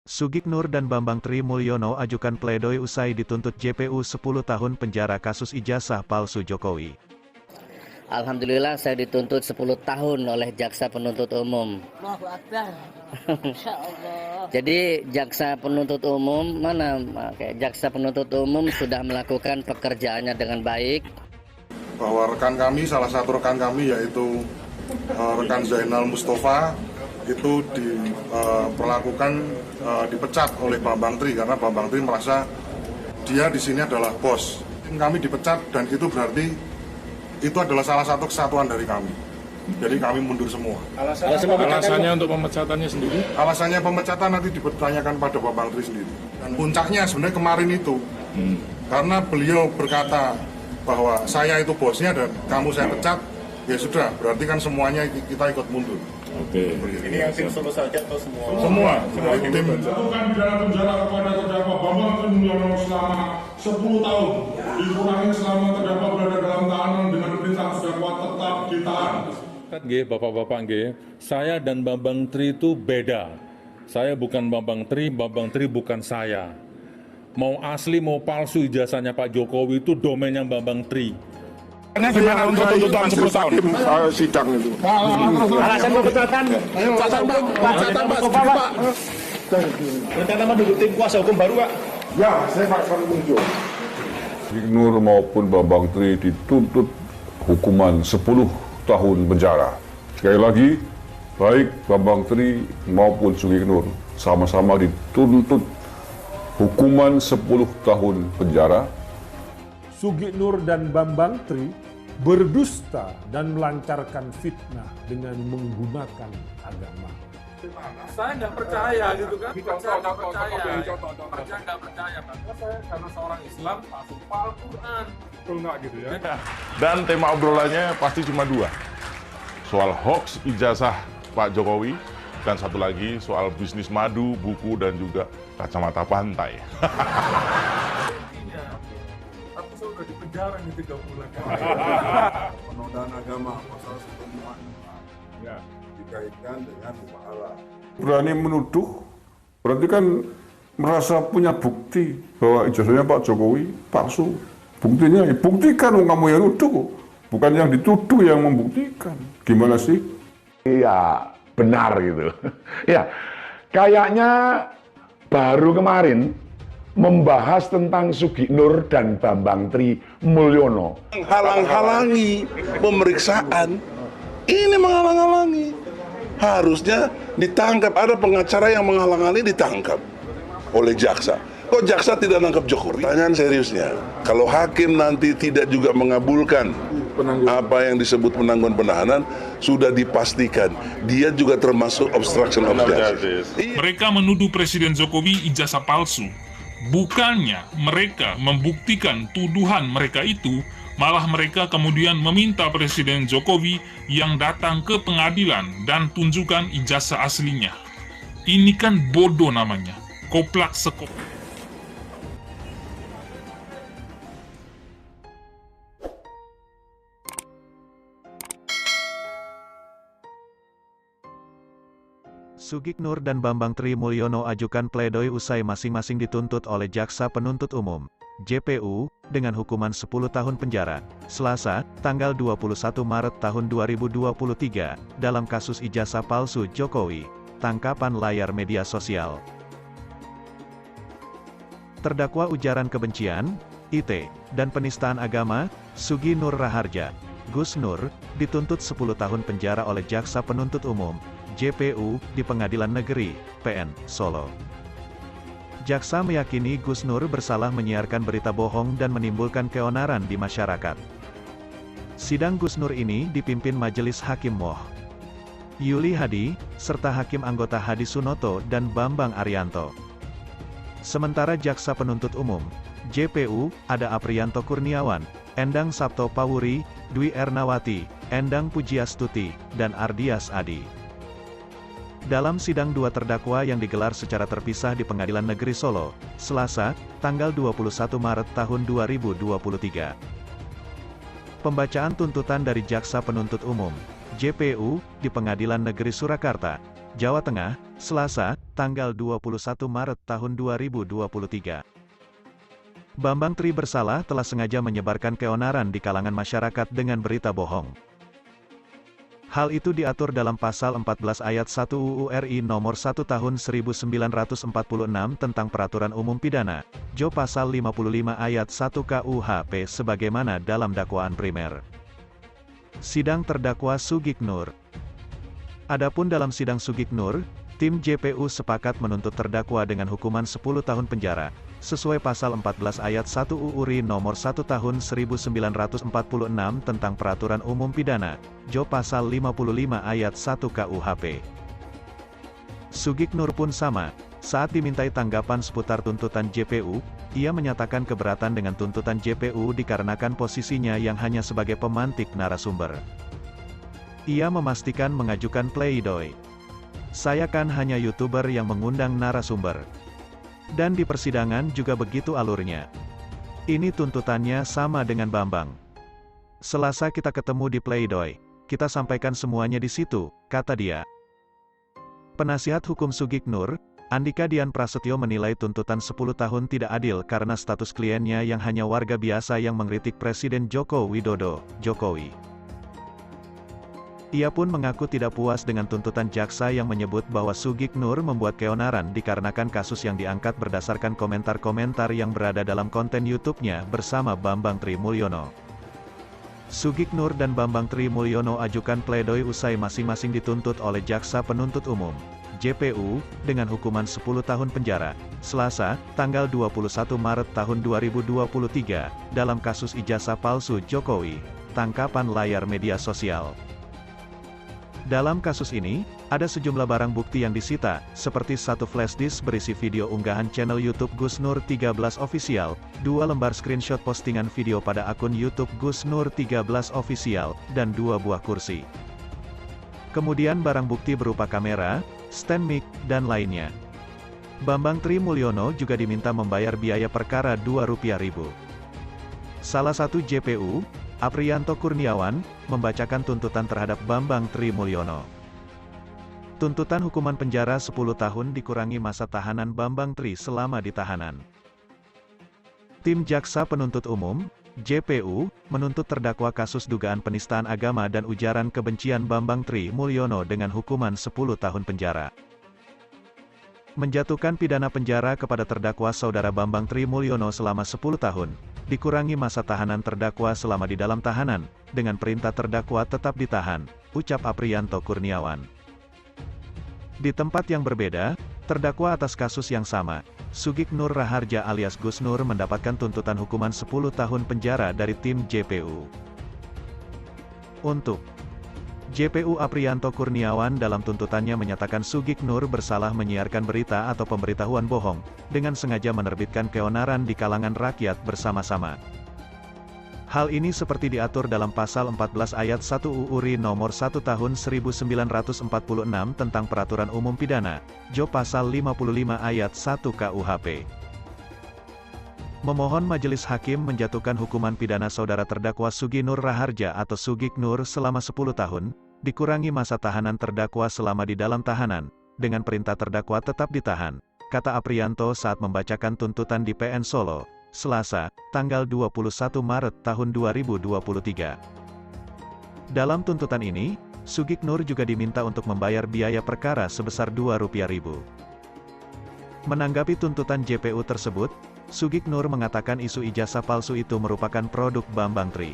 Sugiknur dan Bambang Tri Mulyono ajukan pledoi usai dituntut JPU 10 tahun penjara kasus ijazah palsu Jokowi. Alhamdulillah saya dituntut 10 tahun oleh jaksa penuntut umum. Allahu Akbar. Insya Allah. Jadi jaksa penuntut umum jaksa penuntut umum sudah melakukan pekerjaannya dengan baik. Bahwa rekan kami, salah satu rekan kami yaitu rekan Zainal Mustafa itu dipecat oleh Bambang Tri karena Bambang Tri merasa dia di sini adalah bos. Kami dipecat dan itu berarti itu adalah salah satu kesatuan dari kami. Jadi kami mundur semua. Alasannya untuk pemecatannya sendiri? Alasannya pemecatan nanti dipertanyakan pada Bambang Tri sendiri. Dan puncaknya sebenarnya kemarin itu karena beliau berkata bahwa saya itu bosnya dan kamu saya pecat, ya sudah berarti kan semuanya kita ikut mundur. Oke. Ini yang tim solo saja atau semua? Semua tim. Jatuhkan pidana penjara kepada terdakwa Bambang Tri Mulyono selama 10 tahun. Dikurangi selama terdakwa berada dalam tahanan dengan perintah terdakwa tetap ditahan. Bapak-bapak, saya dan Bambang Tri itu beda. Saya bukan Bambang Tri bukan saya. Mau asli mau palsu ijazahnya Pak Jokowi itu domainnya Bambang Tri. Gimana untuk tuntutan 10 tahun? Sidang itu. Alasan pemecatan? Pak. Rencana menunggu tim kuasa hukum baru, Pak? Ya, saya akan muncul. Sugiknur maupun Bambang Tri dituntut hukuman 10 tahun penjara. Sekali lagi, baik Bambang Tri maupun Sugiknur sama-sama dituntut hukuman 10 tahun penjara. Sugiknur dan Bambang Tri berdusta dan melancarkan fitnah dengan menggunakan agama. Saya nggak percaya gitu kan? Saya nggak percaya karena saya karena seorang Islam masuk Al-Quran. Betul nggak gitu ya? Dan tema obrolannya pasti cuma dua. Soal hoax ijazah Pak Jokowi dan satu lagi soal bisnis madu, buku dan juga kacamata pantai. Aku sudah di penjara nih 3 bulan. Penodaan agama pasal 156 Ya. dikaitkan dengan pahala. Berani menuduh, berarti kan merasa punya bukti bahwa ijazahnya Pak Jokowi palsu. Buktinya, buktikan kamu yang nuduh, bukan yang dituduh yang membuktikan. Gimana sih? Iya, benar gitu. Ya, kayaknya baru kemarin membahas tentang Sugiknur dan Bambang Tri Mulyono. Halang-halangi pemeriksaan, ini menghalang-halangi. Harusnya ditangkap, ada pengacara yang menghalang-halangi ditangkap oleh jaksa. Kok jaksa tidak nangkap Jokowi? Pertanyaan seriusnya, kalau hakim nanti tidak juga mengabulkan apa yang disebut penangguhan penahanan, sudah dipastikan dia juga termasuk obstruction of justice. Mereka menuduh Presiden Jokowi ijazah palsu. Bukannya mereka membuktikan tuduhan mereka itu, malah mereka kemudian meminta Presiden Jokowi yang datang ke pengadilan dan tunjukkan ijazah aslinya. Ini kan bodoh namanya, koplak sekop. Sugiknur dan Bambang Tri Mulyono ajukan pledoi usai masing-masing dituntut oleh Jaksa Penuntut Umum, JPU, dengan hukuman 10 tahun penjara, Selasa, tanggal 21 Maret tahun 2023, dalam kasus ijazah palsu Jokowi, tangkapan layar media sosial. Terdakwa ujaran kebencian, IT, dan penistaan agama, Sugi Nur Raharja, Gus Nur, dituntut 10 tahun penjara oleh Jaksa Penuntut Umum, JPU, di Pengadilan Negeri, PN, Solo. Jaksa meyakini Gus Nur bersalah menyiarkan berita bohong dan menimbulkan keonaran di masyarakat. Sidang Gus Nur ini dipimpin Majelis Hakim Moh Yuli Hadi, serta Hakim anggota Hadi Sunoto dan Bambang Arianto. Sementara Jaksa Penuntut Umum, JPU, ada Aprianto Kurniawan, Endang Sapto Pawuri, Dwi Ernawati, Endang Pujiastuti, dan Ardias Adi. Dalam sidang dua terdakwa yang digelar secara terpisah di Pengadilan Negeri Solo, Selasa, tanggal 21 Maret tahun 2023. Pembacaan tuntutan dari Jaksa Penuntut Umum, JPU, di Pengadilan Negeri Surakarta, Jawa Tengah, Selasa, tanggal 21 Maret tahun 2023. Bambang Tri bersalah telah sengaja menyebarkan keonaran di kalangan masyarakat dengan berita bohong. Hal itu diatur dalam pasal 14 ayat 1 UU RI nomor 1 tahun 1946 tentang Peraturan Umum Pidana, Jo pasal 55 ayat 1 KUHP sebagaimana dalam dakwaan primer. Sidang terdakwa Sugik Nur. Adapun dalam sidang Sugik Nur, tim JPU sepakat menuntut terdakwa dengan hukuman 10 tahun penjara, sesuai pasal 14 ayat 1 UU RI nomor 1 tahun 1946 tentang Peraturan Umum Pidana, Jo pasal 55 ayat 1 KUHP. Sugik Nur pun sama, saat dimintai tanggapan seputar tuntutan JPU, ia menyatakan keberatan dengan tuntutan JPU dikarenakan posisinya yang hanya sebagai pemantik narasumber. Ia memastikan mengajukan pleidoy. Saya kan hanya YouTuber yang mengundang narasumber. Dan di persidangan juga begitu alurnya. Ini tuntutannya sama dengan Bambang. Selasa kita ketemu di pleidoy, kita sampaikan semuanya di situ, kata dia. Penasihat hukum Sugik Nur, Andika Dian Prasetyo menilai tuntutan 10 tahun tidak adil karena status kliennya yang hanya warga biasa yang mengkritik Presiden Joko Widodo, Jokowi. Ia pun mengaku tidak puas dengan tuntutan jaksa yang menyebut bahwa Sugik Nur membuat keonaran dikarenakan kasus yang diangkat berdasarkan komentar-komentar yang berada dalam konten YouTube-nya bersama Bambang Tri Mulyono. Sugik Nur dan Bambang Tri Mulyono ajukan pledoi usai masing-masing dituntut oleh Jaksa Penuntut Umum, JPU, dengan hukuman 10 tahun penjara, Selasa, tanggal 21 Maret tahun 2023, dalam kasus ijazah palsu Jokowi, tangkapan layar media sosial. Dalam kasus ini, ada sejumlah barang bukti yang disita, seperti satu flash disk berisi video unggahan channel YouTube Gus Nur 13 Official, 2 lembar screenshot postingan video pada akun YouTube Gus Nur 13 Official, dan 2 buah kursi. Kemudian barang bukti berupa kamera, stand mic, dan lainnya. Bambang Tri Mulyono juga diminta membayar biaya perkara Rp2.000. Salah satu JPU, Apriyanto Kurniawan, membacakan tuntutan terhadap Bambang Tri Mulyono. Tuntutan hukuman penjara 10 tahun dikurangi masa tahanan Bambang Tri selama di tahanan. Tim Jaksa Penuntut Umum, JPU, menuntut terdakwa kasus dugaan penistaan agama dan ujaran kebencian Bambang Tri Mulyono dengan hukuman 10 tahun penjara. Menjatuhkan pidana penjara kepada terdakwa saudara Bambang Tri Mulyono selama 10 tahun, dikurangi masa tahanan terdakwa selama di dalam tahanan, dengan perintah terdakwa tetap ditahan, ucap Apriyanto Kurniawan. Di tempat yang berbeda, terdakwa atas kasus yang sama, Sugik Nur Raharja alias Gus Nur mendapatkan tuntutan hukuman 10 tahun penjara dari tim JPU. Untuk JPU, Apriyanto Kurniawan dalam tuntutannya menyatakan Sugik Nur bersalah menyiarkan berita atau pemberitahuan bohong, dengan sengaja menerbitkan keonaran di kalangan rakyat bersama-sama. Hal ini seperti diatur dalam pasal 14 ayat 1 UU RI nomor 1 tahun 1946 tentang Peraturan Umum Pidana, Jo pasal 55 ayat 1 KUHP. Memohon majelis hakim menjatuhkan hukuman pidana saudara terdakwa Sugi Nur Raharja atau Sugik Nur selama 10 tahun, dikurangi masa tahanan terdakwa selama di dalam tahanan, dengan perintah terdakwa tetap ditahan, kata Apriyanto saat membacakan tuntutan di PN Solo, Selasa, tanggal 21 Maret tahun 2023. Dalam tuntutan ini, Sugik Nur juga diminta untuk membayar biaya perkara sebesar Rp2.000. Menanggapi tuntutan JPU tersebut, Sugik Nur mengatakan isu ijazah palsu itu merupakan produk Bambang Tri.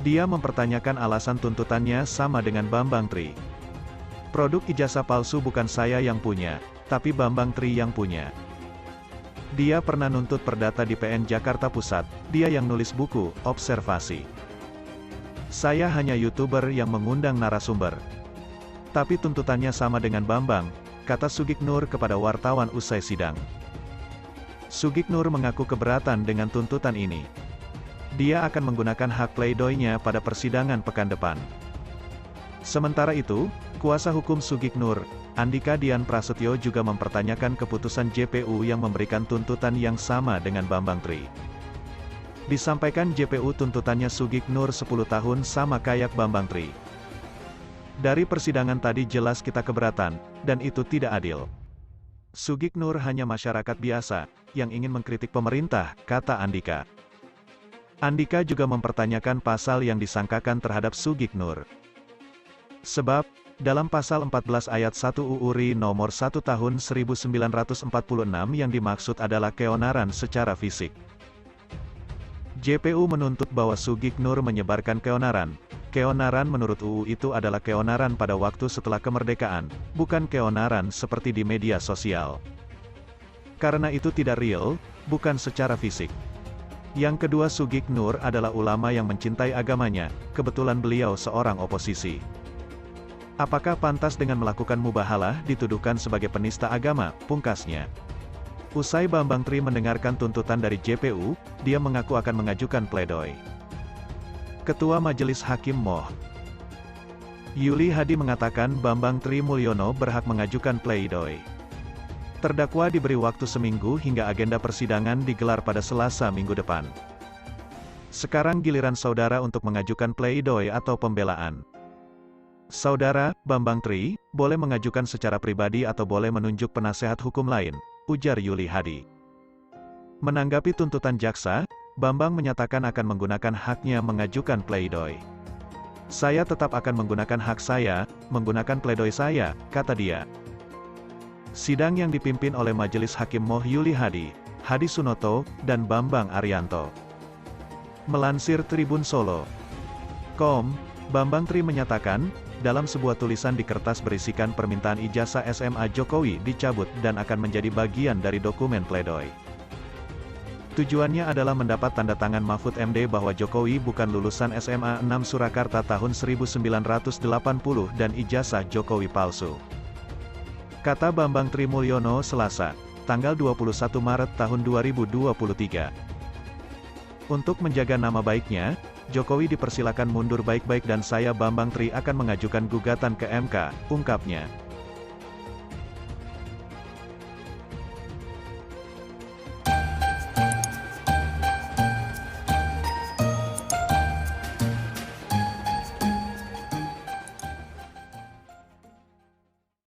Dia mempertanyakan alasan tuntutannya sama dengan Bambang Tri. Produk ijazah palsu bukan saya yang punya, tapi Bambang Tri yang punya. Dia pernah nuntut perdata di PN Jakarta Pusat, dia yang nulis buku, Observasi. Saya hanya YouTuber yang mengundang narasumber. Tapi tuntutannya sama dengan Bambang, kata Sugik Nur kepada wartawan usai sidang. Sugik Nur mengaku keberatan dengan tuntutan ini. Dia akan menggunakan hak pleidoinya pada persidangan pekan depan. Sementara itu, kuasa hukum Sugik Nur, Andika Dian Prasetyo juga mempertanyakan keputusan JPU yang memberikan tuntutan yang sama dengan Bambang Tri. Disampaikan JPU tuntutannya Sugik Nur 10 tahun sama kayak Bambang Tri. Dari persidangan tadi jelas kita keberatan, dan itu tidak adil. Sugiknur hanya masyarakat biasa, yang ingin mengkritik pemerintah, kata Andika. Andika juga mempertanyakan pasal yang disangkakan terhadap Sugiknur. Sebab, dalam pasal 14 ayat 1 UU RI nomor 1 tahun 1946 yang dimaksud adalah keonaran secara fisik. JPU menuntut bahwa Sugiknur menyebarkan keonaran. Keonaran menurut UU itu adalah keonaran pada waktu setelah kemerdekaan, bukan keonaran seperti di media sosial. Karena itu tidak real, bukan secara fisik. Yang kedua, Sugiknur adalah ulama yang mencintai agamanya, kebetulan beliau seorang oposisi. Apakah pantas dengan melakukan mubahalah dituduhkan sebagai penista agama, pungkasnya. Usai Bambang Tri mendengarkan tuntutan dari JPU, dia mengaku akan mengajukan pledoi. Ketua Majelis Hakim Moh Yuli Hadi mengatakan Bambang Tri Mulyono berhak mengajukan pledoi. Terdakwa diberi waktu seminggu hingga agenda persidangan digelar pada Selasa minggu depan. Sekarang giliran saudara untuk mengajukan pledoi atau pembelaan. Saudara, Bambang Tri, boleh mengajukan secara pribadi atau boleh menunjuk penasehat hukum lain, ujar Yuli Hadi. Menanggapi tuntutan jaksa, Bambang menyatakan akan menggunakan haknya mengajukan pledoi. Saya tetap akan menggunakan hak saya, menggunakan pledoi saya, kata dia. Sidang yang dipimpin oleh Majelis Hakim Moh Yuli Hadi, Hadi Sunoto, dan Bambang Arianto. Melansir Tribun Solo.com, Bambang Tri menyatakan, dalam sebuah tulisan di kertas berisikan permintaan ijazah SMA Jokowi dicabut dan akan menjadi bagian dari dokumen pledoi. Tujuannya adalah mendapat tanda tangan Mahfud MD bahwa Jokowi bukan lulusan SMA 6 Surakarta tahun 1980 dan ijazah Jokowi palsu. Kata Bambang Tri Mulyono Selasa, tanggal 21 Maret tahun 2023. Untuk menjaga nama baiknya, Jokowi dipersilakan mundur baik-baik dan saya Bambang Tri akan mengajukan gugatan ke MK, ungkapnya.